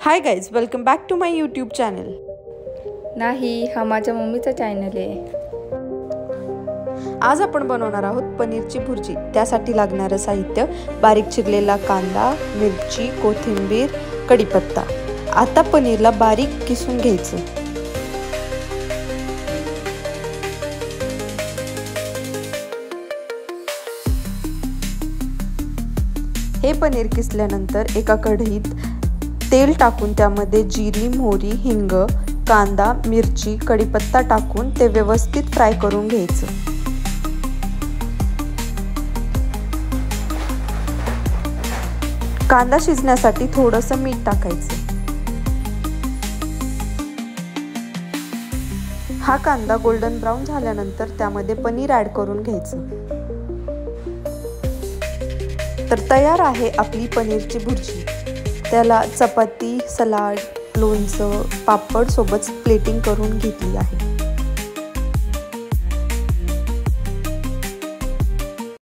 High guys, welcome back to my YouTube channel. नाही, हा माझ्या मम्मीचा चॅनल आहे. आज आपण बनवणार आहोत पनीरची भुर्जी. त्यासाठी लागणारं साहित्य: बारीक चिरलेला कांदा, मिरची, कोथिंबीर, कढीपत्ता. आता पनीरला बारीक किसून घ्यायचं. हे पनीर किसल्यानंतर एका कढईत तेल टाकून त्यामध्ये जिरी, मोहरी, हिंग, कांदा, मिरची, कढीपत्ता टाकून ते व्यवस्थित फ्राय करून घ्यायचं. कांदा शिजण्यासाठी थोडंसं मीठ टाकायचं. हा कांदा गोल्डन ब्राऊन झाल्यानंतर त्यामध्ये पनीर ॲड करून घ्यायचं. तर तयार आहे आपली पनीरची भुर्जी. त्याला चपाती, सलाड, लोणचं, पापड सोबत प्लेटिंग करून घेतली आहे.